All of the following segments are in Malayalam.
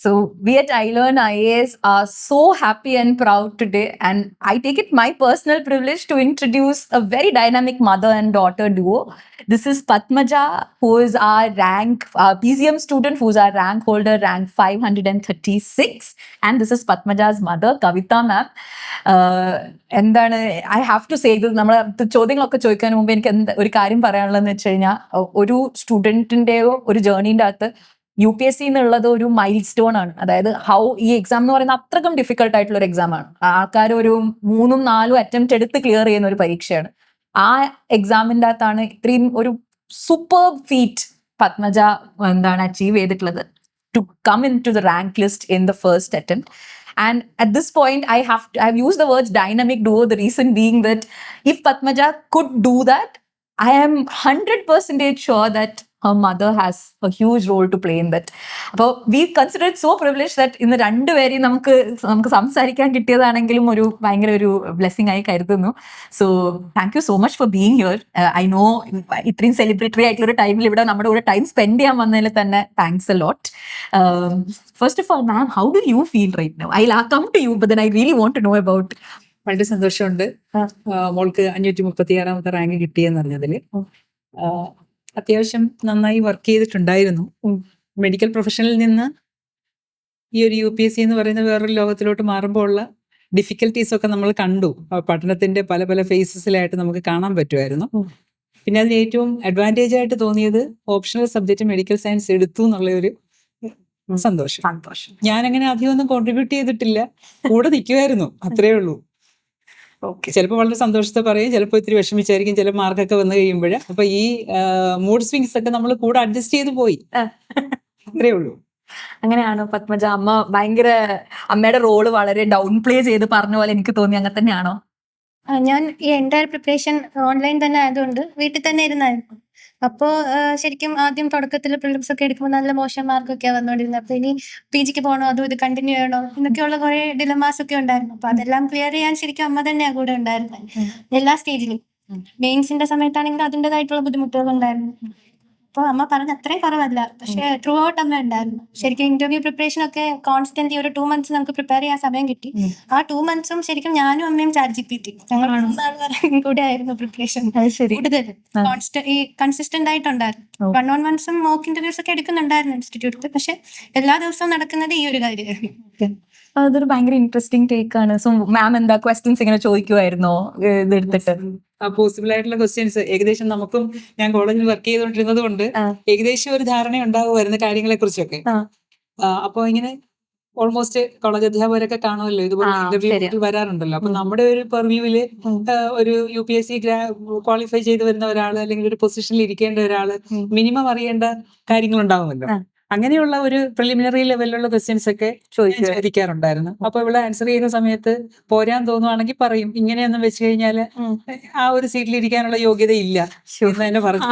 So we at iLearn IAS are so happy and proud today, and I take it my personal privilege to introduce a very dynamic mother and daughter duo. This is Padmaja, who is our PCM student, who's our rank holder, rank 536, and this is Padmaja's mother, Kavita ma'am. എന്താണ് ഐ ഹാവ് ടു സേ ഇത്, നമ്മൾ ചോദ്യങ്ങളൊക്കെ ചോദിക്കാൻ മുമ്പ് എനിക്ക് ഒരു കാര്യം പറയാനുള്ളതെന്ന് വെച്ച് കഴിഞ്ഞാൽ, ഒരു സ്റ്റുഡൻറ്റിൻ്റെയോ ഒരു ജേർണീൻ്റെ അകത്ത് UPSC എന്നുള്ളത് ഒരു മൈൽ സ്റ്റോൺ ആണ്. അതായത് ഈ എക്സാം എന്ന് പറയുന്നത് അത്രക്കും ഡിഫിക്കൽട്ട് ആയിട്ടുള്ള ഒരു എക്സാം ആണ്. ആൾക്കാർ ഒരു 3-4 അറ്റംപ്റ്റ് എടുത്ത് ക്ലിയർ ചെയ്യുന്ന ഒരു പരീക്ഷയാണ്. ആ എക്സാമിൻ്റെ അകത്താണ് ഇത്രയും ഒരു സൂപ്പർ ഫീറ്റ് പത്മജ അച്ചീവ് ചെയ്തിട്ടുള്ളത്, to come in to the rank list in the first attempt. And at this point, I've used the words dynamic duo. The reason being that if Padmaja could do that, I am 100% sure that her mother has a huge role to play in that. അപ്പോൾ we consider it so privileged that ഇന്ന് രണ്ടുപേരെയും നമുക്ക് സംസാരിക്കാൻ കിട്ടിയതാണെങ്കിലും ഒരു ഭയങ്കര ഒരു ബ്ലെസ്സിങ് ആയി കരുതുന്നു. So thank you so much for being here. I know ഇത്രയും സെലിബ്രേറ്ററി ആയിട്ടുള്ള ഒരു ടൈമിൽ ഇവിടെ നമ്മുടെ കൂടെ ടൈം സ്പെൻഡ് ചെയ്യാൻ വന്നതിൽ തന്നെ thanks a lot. First of all, ma'am, how do you feel right now? I'll come to you, but then I really want to know about. വളരെ സന്തോഷമുണ്ട് മോൾക്ക് 536ാമത്തെ റാങ്ക് കിട്ടിയെന്ന് അത്യാവശ്യം നന്നായി വർക്ക് ചെയ്തിട്ടുണ്ടായിരുന്നു. മെഡിക്കൽ പ്രൊഫഷനിൽ നിന്ന് ഈ ഒരു UPSC എന്ന് പറയുന്ന വേറൊരു ലോകത്തിലോട്ട് മാറുമ്പോൾ ഉള്ള ഡിഫിക്കൽട്ടീസ് ഒക്കെ നമ്മൾ കണ്ടു. പഠനത്തിന്റെ പല പല ഫേസസിലായിട്ട് നമുക്ക് കാണാൻ പറ്റുമായിരുന്നു. പിന്നെ അതിന് ഏറ്റവും അഡ്വാൻറ്റേജ് ആയിട്ട് തോന്നിയത് ഓപ്ഷണൽ സബ്ജക്റ്റ് മെഡിക്കൽ സയൻസ് എടുത്തു എന്നുള്ള ഒരു സന്തോഷം. ഞാനങ്ങനെ അധികം ഒന്നും കോൺട്രിബ്യൂട്ട് ചെയ്തിട്ടില്ല, കൂടെ നിൽക്കുമായിരുന്നു, അത്രേ ഉള്ളൂ. ചിലപ്പോൾ വളരെ സന്തോഷത്തെ പറയും, ചിലപ്പോൾ ഇത്തിരി വിഷമിച്ചായിരിക്കും ചില മാർക്കൊക്കെ വന്നു കഴിയുമ്പോൾ. അപ്പൊ ഈ മൂഡ് സ്വിങ്സ് ഒക്കെ നമ്മൾ കൂടെ അഡ്ജസ്റ്റ് ചെയ്ത് പോയി, അത്രേ ഉള്ളൂ. അങ്ങനെയാണോ പത്മജ? ഭയങ്കര അമ്മയുടെ റോള് വളരെ ഡൗൺ പ്ലേ ചെയ്ത് പറഞ്ഞ പോലെ എനിക്ക് തോന്നി. അങ്ങനെ തന്നെയാണോ? ഞാൻ ഈ എൻ്റെ പ്രിപ്പറേഷൻ ഓൺലൈൻ തന്നെ ആയതുകൊണ്ട് വീട്ടിൽ തന്നെ ഇരുന്നായിരുന്നു. അപ്പോൾ ശരിക്കും ആദ്യം തുടക്കത്തിൽ പ്രിലിംസ് ഒക്കെ എടുക്കുമ്പോൾ നല്ല മോശം മാർക്കൊക്കെ വന്നുകൊണ്ടിരുന്നത്. അപ്പോൾ ഇനി PGക്ക് പോകണോ അതോ ഇത് കണ്ടിന്യൂ ചെയ്യണോ എന്നൊക്കെയുള്ള കുറേ ഡിലമാസ് ഒക്കെ ഉണ്ടായിരുന്നു. അപ്പോൾ അതെല്ലാം ക്ലിയർ ചെയ്യാൻ ശരിക്കും അമ്മ തന്നെയാണ് കൂടെ ഉണ്ടായിരുന്നത് എല്ലാ സ്റ്റേജിലും. മെയിൻസിന്റെ സമയത്താണെങ്കിൽ അതിൻ്റെതായിട്ടുള്ള ബുദ്ധിമുട്ടുകൾ ഉണ്ടായിരുന്നു. അപ്പോൾ അമ്മ പറഞ്ഞ അത്രയും കുറവല്ല, പക്ഷെ ത്രൂ ഔട്ട് അമ്മ ഉണ്ടായിരുന്നു. ശരിക്കും ഇന്റർവ്യൂ പ്രിപ്പറേഷൻ ഒക്കെ കോൺസ്റ്റന്റ് ഒരു 2 months നമുക്ക് പ്രിപ്പയർ ചെയ്യാൻ സമയം കിട്ടി. ആ 2 months ശരിക്കും ഞാനും അമ്മയും ChatGPT ഞങ്ങൾ 3 കൂടെ ആയിരുന്നു പ്രിപ്പറേഷൻ കൂടുതൽ കൺസിസ്റ്റന്റ് ആയിട്ടുണ്ടായിരുന്നു. 1-on-1s മോക്ക് ഇന്റർവ്യൂസ് ഒക്കെ എടുക്കുന്നുണ്ടായിരുന്നു ഇൻസ്റ്റിറ്റ്യൂട്ടിൽ. പക്ഷെ എല്ലാ ദിവസവും നടക്കുന്നത് ഈ ഒരു കാര്യമായിരുന്നു. അതൊരു ഭയങ്കര ഇൻട്രസ്റ്റിംഗ് ടേക്ക് ആണ്. സോ മാം എന്താ ക്വസ്റ്റ്യൻസ് ഇങ്ങനെ ചോദിക്കുമായിരുന്നോ ഇതെടുത്തിട്ട്? പോസിബിൾ ആയിട്ടുള്ള ക്വസ്റ്റ്യൻസ് ഏകദേശം നമുക്കും, ഞാൻ കോളേജിൽ വർക്ക് ചെയ്തുകൊണ്ടിരുന്നത് കൊണ്ട് ഏകദേശം ഒരു ധാരണ ഉണ്ടാവുമായിരുന്നു കാര്യങ്ങളെ കുറിച്ചൊക്കെ. അപ്പൊ ഇങ്ങനെ ഓൾമോസ്റ്റ് കോളേജ് അധ്യാപകരൊക്കെ കാണുമല്ലോ, ഇതുപോലെ ഇന്റർവ്യൂ വരാറുണ്ടല്ലോ. അപ്പൊ നമ്മുടെ ഒരു പെർവ്യൂവില് ഒരു UPSC ക്വാളിഫൈ ചെയ്ത് വരുന്ന ഒരാള് അല്ലെങ്കിൽ ഒരു പൊസിഷനിൽ ഇരിക്കേണ്ട ഒരാള് മിനിമം അറിയേണ്ട കാര്യങ്ങൾ ഉണ്ടാവുമല്ലോ. അങ്ങനെയുള്ള ഒരു പ്രിലിമിനറി ലെവലിലുള്ള ക്വസ്റ്റ്യൻസ് ഒക്കെ ചോദിക്കാറുണ്ടായിരുന്നു. അപ്പൊ ഇവിടെ ആൻസർ ചെയ്യുന്ന സമയത്ത് പോരാൻ തോന്നുവാണെങ്കിൽ പറയും, ഇങ്ങനെയൊന്നും വെച്ച് കഴിഞ്ഞാല് ആ ഒരു സീറ്റിൽ ഇരിക്കാനുള്ള യോഗ്യത ഇല്ല എന്ന് പറഞ്ഞു,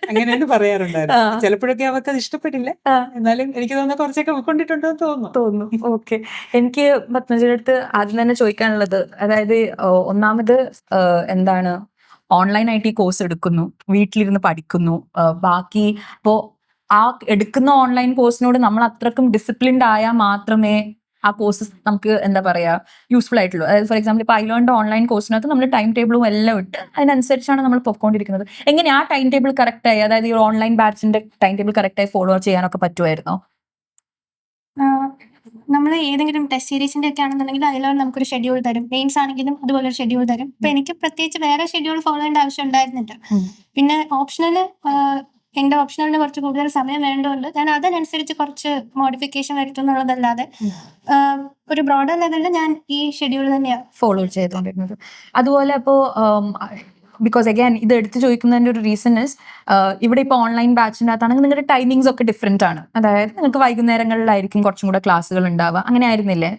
അങ്ങനെയാണ് പറയാറുണ്ടായിരുന്നു. ചിലപ്പോഴൊക്കെ അവർക്ക് അത് ഇഷ്ടപ്പെട്ടില്ല, എന്നാലും എനിക്ക് തോന്നുന്നു കുറച്ചൊക്കെ ഉൾക്കൊണ്ടിട്ടുണ്ടെന്ന് തോന്നുന്നു. ഓക്കെ, എനിക്ക് പത്മജിയുടെ അടുത്ത് ആദ്യം തന്നെ ചോദിക്കാനുള്ളത്, അതായത് ഒന്നാമത് എന്താണ് ഓൺലൈനായിട്ട് ഈ കോഴ്സ് എടുക്കുന്നു, വീട്ടിലിരുന്ന് പഠിക്കുന്നു, ബാക്കി ഇപ്പോൾ ആ എടുക്കുന്ന ഓൺലൈൻ കോഴ്സിനോട് നമ്മൾ അത്രക്കും ഡിസിപ്ലിൻഡ് ആയാൽ മാത്രമേ ആ കോഴ്സ് നമുക്ക് എന്താ പറയുക യൂസ്ഫുൾ ആയിട്ടുള്ളൂ. അതായത് ഫോർ എക്സാമ്പിൾ ഇപ്പോൾ ഐലേണിൻ്റെ ഓൺലൈൻ കോഴ്സിനകത്ത് നമ്മൾ ടൈം ടേബിളും എല്ലാം ഇട്ട് അതിനനുസരിച്ചാണ് നമ്മൾ പൊയ്ക്കൊണ്ടിരിക്കുന്നത്. എങ്ങനെ ആ ടൈം ടേബിൾ കറക്റ്റായി, അതായത് ഈ ഓൺലൈൻ ബാച്ചിൻ്റെ ടൈം ടേബിൾ കറക്റ്റായി ഫോളോ ചെയ്യാനൊക്കെ പറ്റുമായിരുന്നോ? നമ്മൾ ഏതെങ്കിലും ടെസ്റ്റ് സീരീസിന്റെ ഒക്കെ ആണെന്നുണ്ടെങ്കിൽ അതിലാണ് നമുക്കൊരു ഷെഡ്യൂൾ തരും. മെയിൻസ് ആണെങ്കിലും അതുപോലെ ഒരു ഷെഡ്യൂൾ തരും. അപ്പൊ എനിക്ക് പ്രത്യേകിച്ച് വേറെ ഷെഡ്യൂൾ ഫോളോ ചെയ്യേണ്ട ആവശ്യം ഉണ്ടായിരുന്നില്ല. പിന്നെ എന്റെ ഓപ്ഷണലിന് കുറച്ച് കൂടുതൽ സമയം വേണ്ടതുകൊണ്ട് ഞാൻ അതിനനുസരിച്ച് കുറച്ച് മോഡിഫിക്കേഷൻ വരുത്തുന്നുള്ളതല്ലാതെ ഒരു ബ്രോഡർ ലെവലിൽ ഞാൻ ഈ ഷെഡ്യൂൾ തന്നെയാണ് ഫോളോ ചെയ്തുകൊണ്ടിരുന്നത്. അതുപോലെ ഇപ്പോൾ ബിക്കോസ് അഗൈൻ ഇത് എടുത്ത് ചോദിക്കുന്നതിൻ്റെ ഒരു റീസൺ ഇസ്, ഇവിടെ ഇപ്പോൾ ഓൺലൈൻ ബാച്ചിൻ്റെ അകത്താണെങ്കിൽ നിങ്ങളുടെ ടൈമിങ്സ് ഒക്കെ ഡിഫറെൻ്റ് ആണ്. അതായത് നിങ്ങൾക്ക് വൈകുന്നേരങ്ങളിലായിരിക്കും കുറച്ചും കൂടെ ക്ലാസ്സുകൾ ഉണ്ടാവുക, അങ്ങനെ ആയിരുന്നില്ലേ?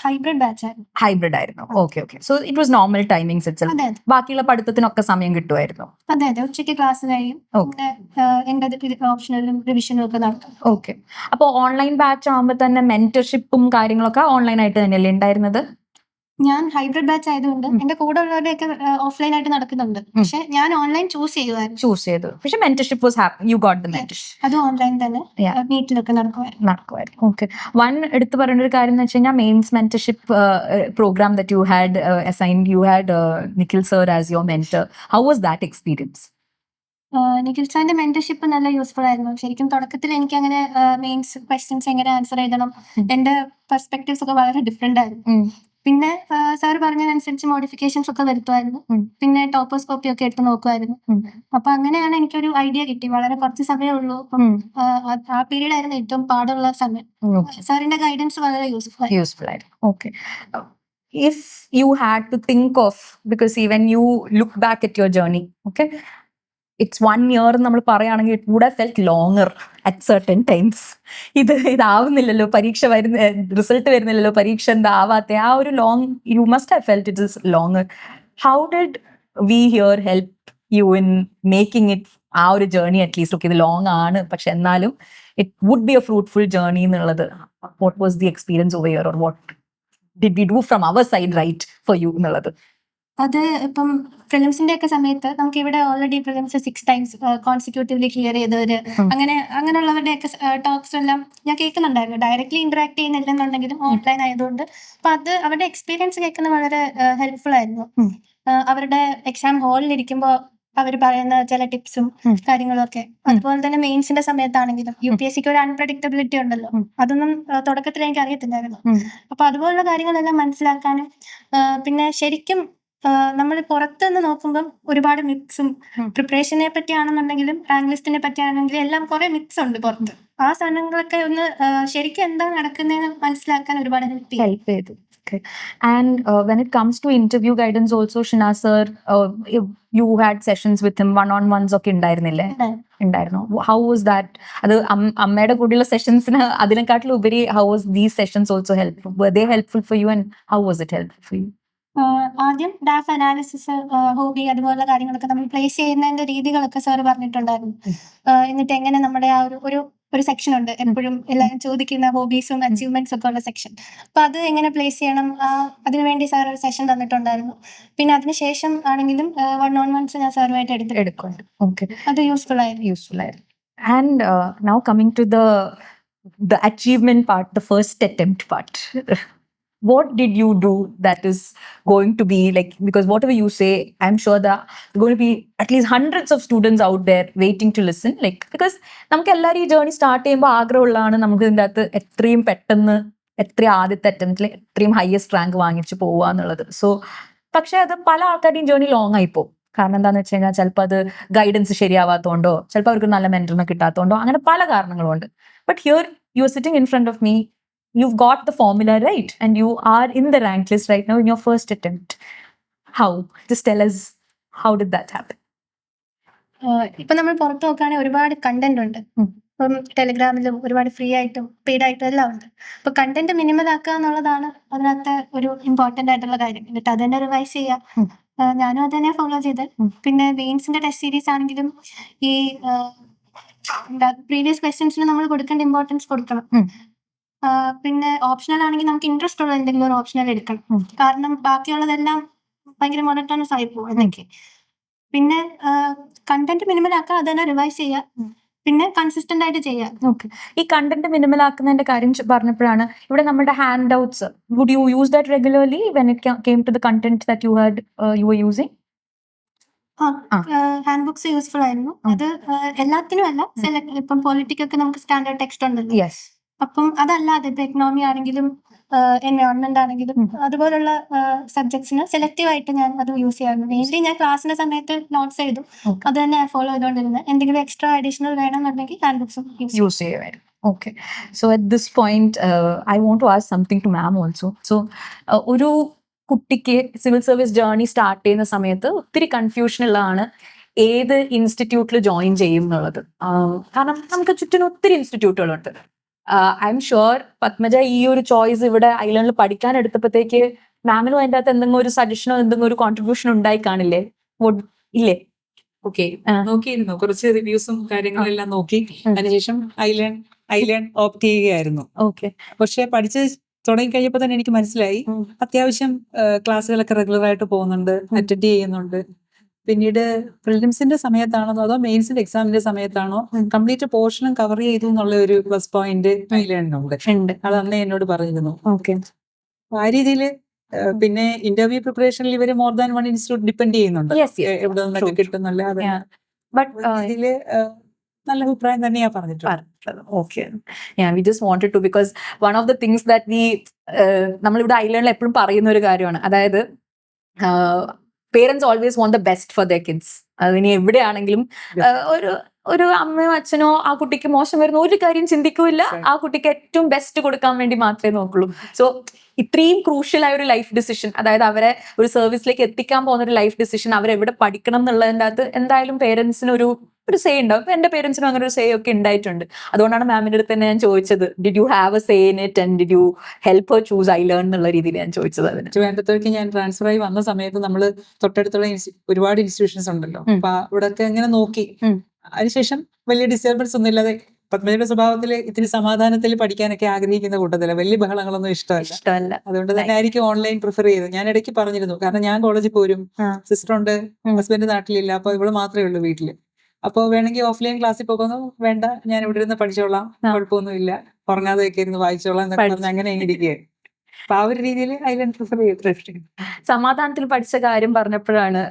ഹൈബ്രിഡ് ബാച്ചായിരുന്നു. ഹൈബ്രിഡ് ആയിരുന്നു. Okay. So it was normal timings itself. ബാക്കിയുള്ള പഠിത്തത്തിനൊക്കെ സമയം കിട്ടുമായിരുന്നു? അതെ, ഉച്ചയ്ക്ക് ക്ലാസ് കഴിയും, ഓപ്ഷണലും റിവിഷനും ഒക്കെ നടക്കും. ഓക്കെ. അപ്പോൾ ഓൺലൈൻ ബാച്ച് ആകുമ്പോൾ തന്നെ മെന്റർഷിപ്പും കാര്യങ്ങളൊക്കെ ഓൺലൈൻ ആയിട്ട് തന്നെയല്ലേ ഉണ്ടായിരുന്നത്? ഞാൻ ഹൈബ്രിഡ് ബാച്ച് ആയതുകൊണ്ട് എന്റെ കൂടെ ഉള്ളവരുടെയൊക്കെ ഓഫ്ലൈൻ ആയിട്ട് നടക്കുന്നുണ്ട്. പക്ഷെ ഞാൻ ഓൺലൈൻ ചൂസ് ചെയ്യുമായിരുന്നു. ചൂസ് ചെയ്തു. പക്ഷെ mentorship was happen, you got the mentorship. അത് ഓൺലൈൻ തന്നെ Yeah. വീട്ടിലൊക്കെ നടക്കുമായിരുന്നു. ഓക്കെ. വൺ എടുത്തു പറയേണ്ട ഒരു കാര്യം എന്ന് വെച്ച് കഴിഞ്ഞാൽ mains mentorship programme that you had assigned, you had Nikhil sir as your mentor. How was that experience? Nikhil സാറിന്റെ മെന്റർഷിപ്പ് നല്ല യൂസ്ഫുൾ ആയിരുന്നു. ശരിക്കും തുടക്കത്തിൽ എനിക്ക് അങ്ങനെ മെയിൻസ് ക്വസ്റ്റ്യൻസ് എങ്ങനെ ആൻസർ എഴുതണം, എന്റെ പെർസ്പെക്ടീവ്സ് ഒക്കെ വളരെ ഡിഫറെന്റ് ആയിരുന്നു. പിന്നെ സാർ പറഞ്ഞതിനനുസരിച്ച് മോഡിഫിക്കേഷൻസ് ഒക്കെ വരുത്തുമായിരുന്നു. പിന്നെ ടോപ്പോസ്കോപ്പി ഒക്കെ എടുത്ത് നോക്കുമായിരുന്നു. അപ്പൊ അങ്ങനെയാണ് എനിക്കൊരു ഐഡിയ കിട്ടി. വളരെ കുറച്ച് സമയമേ ഉള്ളൂ. അപ്പം ആ പീരീഡ് ആയിരുന്നു ഏറ്റവും പാടുള്ള സമയം. സാറിന്റെ ഗൈഡൻസ് വളരെ യൂസ്ഫുൾ ആയിരുന്നു. Okay. If you had to think of, because when you look back at your journey, okay, it's 1 year നമ്മൾ പറയുകയാണെങ്കിൽ it would have felt longer at certain times. ഇതാവുന്നില്ലല്ലോ, പരീക്ഷ വരുന്ന റിസൾട്ട് വരുന്നില്ലല്ലോ, പരീക്ഷ എന്താവാത്ത ആ ഒരു long, you must have felt it is longer. How did we here help you in making it ആ ഒരു ജേർണി അറ്റ്ലീസ്റ്റ്? ഓക്കെ, ഇത് ലോങ് ആണ്, പക്ഷെ എന്നാലും it would be a fruitful journey എന്നുള്ളത്. What was the experience over here, or what did we do from our side right for you എന്നുള്ളത്? അത് ഇപ്പം പ്രിലിംസിന്റെ ഒക്കെ സമയത്ത് നമുക്ക് ഇവിടെ already prelims 6 times consecutively clear ചെയ്തവര്, അങ്ങനെയുള്ളവരുടെ ഒക്കെ ടോക്സ് എല്ലാം ഞാൻ കേൾക്കുന്നുണ്ടായിരുന്നു. ഡയറക്ട്ലി ഇന്ററാക്ട് ചെയ്യുന്നില്ലെന്നുണ്ടെങ്കിലും ഓൺലൈൻ ആയതുകൊണ്ട്. അപ്പൊ അത് അവരുടെ എക്സ്പീരിയൻസ് കേൾക്കുന്നത് വളരെ ഹെൽപ്ഫുൾ ആയിരുന്നു. അവരുടെ എക്സാം ഹാളിൽ ഇരിക്കുമ്പോൾ അവർ പറയുന്ന ചില ടിപ്സും കാര്യങ്ങളും ഒക്കെ. അതുപോലെ തന്നെ മെയിൻസിന്റെ സമയത്താണെങ്കിലും UPSCക്ക് ഒരു അൺപ്രഡിക്റ്റബിലിറ്റി ഉണ്ടല്ലോ, അതൊന്നും തുടക്കത്തിൽ എനിക്ക് അറിയത്തില്ലായിരുന്നു. അപ്പൊ അതുപോലുള്ള കാര്യങ്ങളെല്ലാം മനസ്സിലാക്കാനും പിന്നെ ശരിക്കും നമ്മൾ പുറത്തുനിന്ന് നോക്കുമ്പം ഒരുപാട് മിക്സും പ്രിപ്പറേഷനെ പറ്റിയാണെന്നുണ്ടെങ്കിലും റാങ്ക് ലിസ്റ്റിനെ പറ്റിയാണെങ്കിലും എല്ലാം കുറെ മിക്സ് ഉണ്ട് പുറത്ത്. ആ സാധനങ്ങളൊക്കെ ഒന്ന് ശരിക്കും എന്താ നടക്കുന്നതെന്ന് മനസ്സിലാക്കാൻ ഒരുപാട് ഹെൽപ്പ് ചെയ്തു. Okay. And when it comes to interview guidance also, Shina sir, you had sessions with him, one-on-ones ഒക്കെ ഉണ്ടായിരുന്നില്ലേ? ഉണ്ടായിരുന്നു. How was that? അത് അമ്മയുടെ കൂടെയുള്ള സെഷൻസിന് അതിനെക്കാട്ടിലും ഉപരി how was these sessions also helpful? Were they helpful for you, and how was it helpful for you? ആദ്യം ഡാഫ് അനാലിസിസ്, ഹോബി, അതുപോലുള്ള കാര്യങ്ങളൊക്കെ നമ്മൾ പ്ലേസ് ചെയ്യുന്നതിന്റെ രീതികളൊക്കെ സാർ പറഞ്ഞിട്ടുണ്ടായിരുന്നു. എന്നിട്ട് എങ്ങനെ നമ്മുടെ ആ ഒരു സെക്ഷൻ ഉണ്ട് എപ്പോഴും എല്ലാവരും ചോദിക്കുന്ന ഹോബീസും അച്ചീവ്മെന്റ്സ് ഒക്കെ ഉള്ള സെക്ഷൻ. അപ്പൊ അത് എങ്ങനെ പ്ലേസ് ചെയ്യണം, അതിനുവേണ്ടി സാർ ഒരു സെഷൻ തന്നിട്ടുണ്ടായിരുന്നു. പിന്നെ അതിനുശേഷം ആണെങ്കിലും 1-on-ones ഞാൻ സാറുമായിട്ട് എടുക്കുന്നുണ്ട്. അത് യൂസ്ഫുൾ ആയിരുന്നു. And now coming to the achievement part, the first attempt part. What did you do that is going to be like, because whatever you say, I'm sure that there are going to be at least hundreds of students out there waiting to listen, like, because നമുക്ക് എല്ലാവരും ഈ ജേർണി സ്റ്റാർട്ട് ചെയ്യുമ്പോൾ ആഗ്രഹമുള്ളതാണ് നമുക്ക് ഇതിൻ്റെ അകത്ത് എത്രയും പെട്ടെന്ന് ആദ്യത്തെ അറ്റംപ്റ്റിൽ എത്രയും ഹയസ്റ്റ് റാങ്ക് വാങ്ങിച്ച് പോവുക എന്നുള്ളത്. സോ പക്ഷെ അത് പല ആൾക്കാരുടെയും ജേർണി ലോങ് ആയി പോകും. കാരണം എന്താണെന്ന് വെച്ച് കഴിഞ്ഞാൽ ചിലപ്പോൾ അത് ഗൈഡൻസ് ശരിയാവാത്തതുകൊണ്ടോ, ചിലപ്പോൾ അവർക്ക് നല്ല മെന്ററിനെ കിട്ടാത്തതുകൊണ്ടോ, അങ്ങനെ പല കാരണങ്ങളുണ്ട്. But here you are sitting in front of me, you've got the formula right, and you are in the rank list right now in your first attempt. How? Just tell us, how did that happen? ഇപ്പൊ നമ്മൾ പുറത്ത് നോക്കുകയാണെങ്കിൽ ഒരുപാട് കണ്ടന്റ് ഉണ്ട്. ഇപ്പം ടെലിഗ്രാമിലും ഒരുപാട് ഫ്രീ ആയിട്ടും പെയ്ഡ് ആയിട്ടും എല്ലാം ഉണ്ട്. അപ്പൊ കണ്ടന്റ് മിനിമൽ ആക്കുക എന്നുള്ളതാണ് അതിനകത്ത് ഒരു ഇമ്പോർട്ടന്റ് ആയിട്ടുള്ള കാര്യം. എന്നിട്ട് അത് തന്നെ റിവൈസ് ചെയ്യുക. ഞാനും അത് തന്നെ ഫോളോ ചെയ്ത്. പിന്നെ മെയിൻസിന്റെ ടെസ്റ്റ് സീരീസ് ആണെങ്കിലും ഈ പ്രീവിയസ് ക്വസ്റ്റ്യൻസിന് നമ്മൾ കൊടുക്കേണ്ട ഇമ്പോർട്ടൻസ് കൊടുക്കണം. പിന്നെ ഓപ്ഷണൽ ആണെങ്കിൽ നമുക്ക് ഇൻട്രസ്റ്റ് ഉള്ള എന്തെങ്കിലും ഒരു ഓപ്ഷണൽ എടുക്കണം. കാരണം ബാക്കിയുള്ളതെല്ലാം ഭയങ്കര മോണോട്ടോണസ് ആയി പോകും എന്നൊക്കെ. പിന്നെ കണ്ടന്റ് മിനിമൽ ആക്കുക, അത് തന്നെ റിവൈസ് ചെയ്യുക, പിന്നെ കൺസിസ്റ്റന്റ് ആയിട്ട് ചെയ്യുക. ഓക്കെ. ഈ കണ്ടന്റ് മിനിമൽ ആക്കുന്നതിന്റെ കാര്യം പറഞ്ഞപ്പോഴാണ് ഇവിടെ നമ്മുടെ handouts, would you use that regularly when it came to the content that you were using? Handbooks useful ആയിരുന്നു. അത് എല്ലാത്തിനും അല്ല, ഇപ്പം പൊളിറ്റിക്കൊക്കെ നമുക്ക് സ്റ്റാൻഡേർഡ് ടെക്സ്റ്റ് ഉണ്ടല്ലോ. യെസ്. അപ്പം അതല്ലാതെ ഇപ്പൊ എക്കണോമി ആണെങ്കിലും എൻവയോൺമെന്റ് ആണെങ്കിലും അതുപോലുള്ള സബ്ജക്ട്സിന് സെലക്റ്റീവ് ആയിട്ട് ഞാൻ അത് യൂസ് ചെയ്യാറുണ്ട്. മെയിൻലി ഞാൻ ക്ലാസ്സിന്റെ സമയത്ത് നോട്ട്സ് എഴുതും, അത് തന്നെ ഫോളോ ചെയ്തുകൊണ്ടിരുന്നത്. എന്തെങ്കിലും എക്സ്ട്രാ അഡീഷണൽ വേണമെന്നുണ്ടെങ്കിൽ ഹാൻഡ് ബുക്സും യൂസ് ചെയ്യുമായിരുന്നു. Okay. So at this point, I want to ask something to ma'am also. So, ഒരു കുട്ടിക്ക് സിവിൽ സർവീസ് ജേർണി സ്റ്റാർട്ട് ചെയ്യുന്ന സമയത്ത് ഒത്തിരി കൺഫ്യൂഷൻ ഉള്ളതാണ് ഏത് ഇൻസ്റ്റിറ്റ്യൂട്ടിൽ ജോയിൻ ചെയ്യും എന്നുള്ളത്. കാരണം നമുക്ക് ചുറ്റിനും ഒത്തിരി ഇൻസ്റ്റിറ്റ്യൂട്ടുകളുണ്ട്. ഐ എം ഷുവർ പത്മജ ഈ ഒരു ചോയ്സ് ഇവിടെ ഐലൻഡിൽ പഠിക്കാൻ എടുത്തപ്പോഴത്തേക്ക് മാമിനും അതിൻ്റെ അകത്ത് എന്തെങ്കിലും ഒരു സജഷനോ എന്തെങ്കിലും ഒരു കോൺട്രിബ്യൂഷൻ ഉണ്ടായി കാണില്ലേ? ഇല്ലേ? ഓക്കെ, നോക്കിയിരുന്നു. കുറച്ച് റിവ്യൂസും കാര്യങ്ങളെല്ലാം നോക്കി അതിനുശേഷം ഐ ലേൺ ഓപ്റ്റ് ചെയ്യുകയായിരുന്നു. ഓക്കെ. പക്ഷെ പഠിച്ച തുടങ്ങി കഴിഞ്ഞപ്പോൾ തന്നെ എനിക്ക് മനസ്സിലായി അത്യാവശ്യം ക്ലാസ്സുകളൊക്കെ റെഗുലർ ആയിട്ട് പോകുന്നുണ്ട്, അറ്റൻഡ് ചെയ്യുന്നുണ്ട്. പിന്നീട് പ്രിലിംസിന്റെ സമയത്താണോ അതോ മെയിൻസിന്റെ എക്സാമിന്റെ സമയത്താണോ കംപ്ലീറ്റ് പോർഷനും കവർ ചെയ്തു എന്നുള്ള ഒരു പ്ലസ് പോയിന്റ് അതിലുണ്ട്. അത് അന്നേ എന്നോട് പറഞ്ഞിരുന്നു. ആ രീതിയിൽ പിന്നെ ഇന്റർവ്യൂ പ്രിപ്പറേഷനിൽ ഇവര് more than one institute depend ചെയ്യുന്നുണ്ട്, എവിടെ നിന്നൊക്കെ കിട്ടുന്നല്ല. അതില് നല്ല അഭിപ്രായം തന്നെയാ പറഞ്ഞിട്ടുള്ളത്. Okay. Yeah, we just wanted to, because one of the things that we നമ്മളിവിടെ ഐലേണിൽ എപ്പോഴും പറയുന്ന ഒരു കാര്യമാണ്, അതായത് parents always want the best for there kids. അതിനി എവിടെയാണെങ്കിലും ഒരു അമ്മയോ അച്ഛനോ ആ കുട്ടിക്ക് മോശം വരുന്ന ഒരു കാര്യം ചിന്തിക്കൂല, ആ കുട്ടിക്ക് ഏറ്റവും ബെസ്റ്റ് കൊടുക്കാൻ വേണ്ടി മാത്രമേ നോക്കുള്ളൂ. സോ ഇത്രയും ക്രൂഷ്യൽ ആയ ഒരു ലൈഫ് ഡിസിഷൻ, അതായത് അവരെ ഒരു സർവീസിലേക്ക് എത്തിക്കാൻ പോകുന്ന ഒരു ലൈഫ് ഡിസിഷൻ, അവരെവിടെ പഠിക്കണം എന്നുള്ളതിൻ്റെ അകത്ത് എന്തായാലും പേരൻസിന് ഒരു സേ ഉണ്ടാവും. എന്റെ പേരൻസിനും അങ്ങനെ ഒരു സേ ഒക്കെ ഉണ്ടായിട്ടുണ്ട്. അതുകൊണ്ടാണ് മാമിന്റെ അടുത്ത് തന്നെ ഞാൻ ചോദിച്ചത്, did you have A say in it and did you help Har choose I learn എന്നുള്ള രീതിയിൽ ഞാൻ ചോദിച്ചത്. അതിന് ട്രിവാൻഡ്രത്തേക്ക് ഞാൻ ട്രാൻസ്ഫർ ആയി വന്ന സമയത്ത് നമ്മൾ തൊട്ടടുത്തുള്ള ഒരുപാട് ഇൻസ്റ്റിറ്റ്യൂഷൻസ് ഉണ്ടല്ലോ, അപ്പൊ അവിടെയൊക്കെ എങ്ങനെ നോക്കി. അതിനുശേഷം വലിയ ഡിസ്റ്റർബൻസ് ഒന്നും ഇല്ലാതെ, പത്മജയുടെ സ്വഭാവത്തിൽ ഇത്തിരി സമാധാനത്തിൽ പഠിക്കാനൊക്കെ ആഗ്രഹിക്കുന്ന കൂട്ടത്തില്ല, വലിയ ബഹളങ്ങളൊന്നും ഇഷ്ടമല്ല. അതുകൊണ്ട് തന്നെ ആയിരിക്കും ഓൺലൈൻ പ്രിഫർ ചെയ്തത്. ഞാൻ ഇടയ്ക്ക് പറഞ്ഞിരുന്നു, കാരണം ഞാൻ കോളേജിൽ പോരും, സിസ്റ്റർ ഉണ്ട്, ഹസ്ബൻഡ് നാട്ടിലില്ല, അപ്പൊ ഇവള് മാത്രമേ ഉള്ളൂ വീട്ടില്. അപ്പൊ വേണമെങ്കിൽ ഓഫ്ലൈൻ ക്ലാസ്സിൽ പോകുന്നു, വേണ്ട ഞാൻ ഇവിടെ ഇരുന്ന് പഠിച്ചോളാം, കുഴപ്പമൊന്നുമില്ല, ഉറങ്ങാതെയൊക്കെ ഇരുന്ന് വായിച്ചോളാം എന്നൊക്കെ പറഞ്ഞ് അങ്ങനെ ഇരിക്കുകയെ. അപ്പൊ ആ ഒരു രീതിയിൽ ഐലൻഡ് പ്രിഫർ ചെയ്തു. സമാധാനത്തിൽ പഠിച്ച കാര്യം പറഞ്ഞപ്പോഴാണ്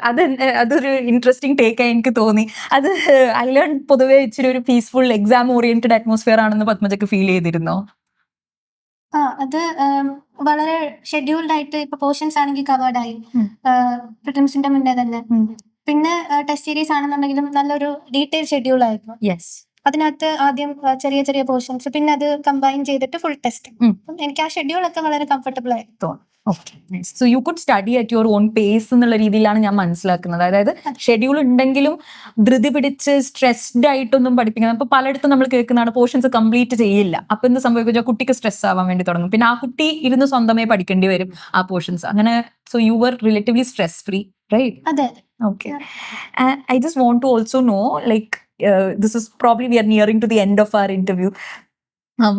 അതൊരു ഇൻട്രസ്റ്റിംഗ് ടേക്ക് ആയി എനിക്ക് തോന്നി. അത് ഐലൻഡ് പൊതുവെ ഇച്ചിരി ഒരു പീസ്ഫുൾ എക്സാം ഓറിയന്റഡ് അറ്റ്മോസ്ഫിയർ ആണെന്ന് പത്മജക്ക് ഫീൽ ചെയ്തിരുന്നോ? അത് വളരെ ഷെഡ്യൂൾഡ് ആയിട്ട് ഇപ്പൊ പോർഷൻസ് ആണെങ്കിൽ കവേർഡ് ആയി പ്രിലിംസിന്റെ മുന്നേ തന്നെ. പിന്നെ ടെസ്റ്റ് സീരീസ് ആണെന്നുണ്ടെങ്കിലും നല്ലൊരു ഡീറ്റെയിൽ ഷെഡ്യൂൾ ആയിരുന്നു. അതിനകത്ത് ആദ്യം ചെറിയ ചെറിയ പോർഷൻസ്, പിന്നെ അത് കമ്പൈൻ ചെയ്തിട്ട് ഫുൾ ടെസ്റ്റ്. എനിക്ക് ആ ഷെഡ്യൂൾ ഒക്കെ വളരെ കംഫർട്ടബിൾ ആയിരുന്നു. So you could study at your own pace എന്നുള്ള രീതിയിലാണ് ഞാൻ മനസ്സിലാക്കുന്നത്. അതായത് ഷെഡ്യൂൾ ഉണ്ടെങ്കിലും ധൃതി പിടിച്ച് സ്ട്രെസ്ഡ് ആയിട്ടൊന്നും പഠിപ്പിക്കുന്നത്. അപ്പൊ പലയിടത്തും നമ്മൾ കേൾക്കുന്നതാണ് പോർഷൻസ് കംപ്ലീറ്റ് ചെയ്യില്ല, അപ്പൊ എന്ത് സംഭവിക്കുക, കുട്ടിക്ക് സ്ട്രെസ് ആവാൻ വേണ്ടി തുടങ്ങും, പിന്നെ ആ കുട്ടി ഇരുന്ന് സ്വന്തമേ പഠിക്കേണ്ടി വരും ആ പോർഷൻസ് അങ്ങനെ. So you were relatively stress free, right? അതെ. Okay. I just want to also know, like, this is probably we are nearing to the end of our interview.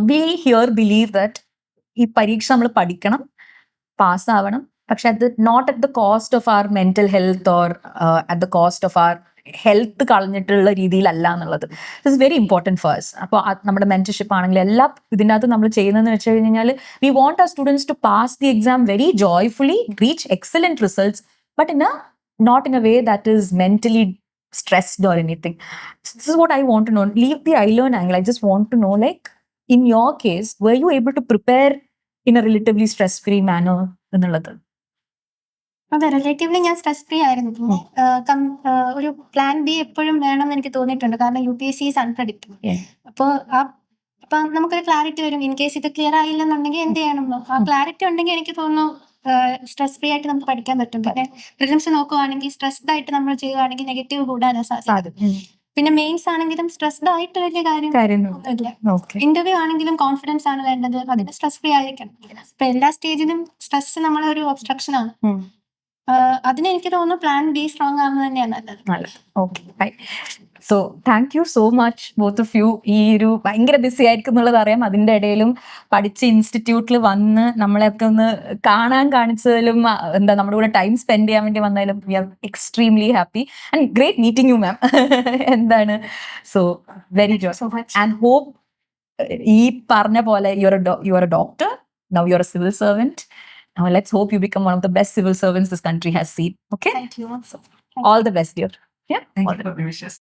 We here believe that ഈ പരീക്ഷ നമ്മൾ പഠിക്കണം, പാസ്സാവണം, പക്ഷെ അത് not at the cost of our mental health or at the cost of our health കളഞ്ഞിട്ടുള്ള രീതിയിലല്ല എന്നുള്ളത്. This is very important for us. അപ്പോൾ നമ്മുടെ മെന്റർഷിപ്പ് ആണെങ്കിൽ എല്ലാം ഇതിൻ്റെ അകത്ത് നമ്മൾ ചെയ്യുന്നതെന്ന് വെച്ച് കഴിഞ്ഞാൽ, we want our students to pass the exam very joyfully, reach excellent results, but not in a way that is mentally stressed or anything. This is what I want to know. Leave the iLearn angle. I just want to know, like, in your case, were you able to prepare in a relatively stress-free manner? അതെ, റിലേറ്റീവ്ലി ഞാൻ സ്ട്രെസ് ഫ്രീ ആയിരുന്നു. പിന്നെ ഒരു പ്ലാൻ ബി എപ്പോഴും വേണമെന്ന് എനിക്ക് തോന്നിയിട്ടുണ്ട്, കാരണം UPSC ഈസ് അൺപ്രഡിക്റ്റബിൾ. അപ്പോൾ അപ്പൊ നമുക്കൊരു ക്ലാരിറ്റി വരും, ഇൻ കേസ് ഇത് ക്ലിയർ ആയില്ലെന്നുണ്ടെങ്കിൽ എന്ത് ചെയ്യണമെന്നോ. ആ ക്ലാരിറ്റി ഉണ്ടെങ്കിൽ എനിക്ക് തോന്നുന്നു സ്ട്രെസ് ഫ്രീ ആയിട്ട് നമുക്ക് പഠിക്കാൻ പറ്റും. പിന്നെ പ്രിലിംസ് നോക്കുവാണെങ്കിൽ സ്ട്രെസ്ഡ് ആയിട്ട് നമ്മൾ ചെയ്യുവാണെങ്കിൽ നെഗറ്റീവ് കൂടാൻ സാധ്യത. പിന്നെ മെയിൻസ് ആണെങ്കിലും സ്ട്രെസ്ഡ് ആയിട്ട് വലിയ കാര്യം ഇല്ല. ഇന്റർവ്യൂ ആണെങ്കിലും കോൺഫിഡൻസ് ആണ് വേണ്ടത്, അതിന് സ്ട്രെസ് ഫ്രീ ആയിരിക്കണം. ഇപ്പൊ എല്ലാ സ്റ്റേജിലും സ്ട്രെസ് നമ്മളെ ഒരു ഒബ്സ്ട്രക്ഷൻ ആണ്. അതിന് എനിക്ക് തോന്നുന്നു പ്ലാൻ ബി സ്ട്രോങ് ആവുന്നത് തന്നെയാണ് നല്ലത്. Okay, so thank you so much both of you. ഈ ഒരു ഭയങ്കര ബിസി ആയിരിക്കും എന്നുള്ളത് അറിയാം, അതിൻ്റെ ഇടയിലും പഠിച്ച് ഇൻസ്റ്റിറ്റ്യൂട്ടിൽ വന്ന് നമ്മളെയൊക്കെ ഒന്ന് കാണിച്ചതിലും എന്താ നമ്മുടെ കൂടെ ടൈം സ്പെൻഡ് ചെയ്യാൻ വേണ്ടി വന്നതിലും we are extremely happy and great meeting you ma'am. എന്താണ്, so very joy and hope ഈ പറഞ്ഞ പോലെ you are a doctor, now you are a civil servant. Now let's hope you become one of the best civil servants this country has seen. Okay? Thank you. All the best, dear. Yeah. Thank you for the wishes.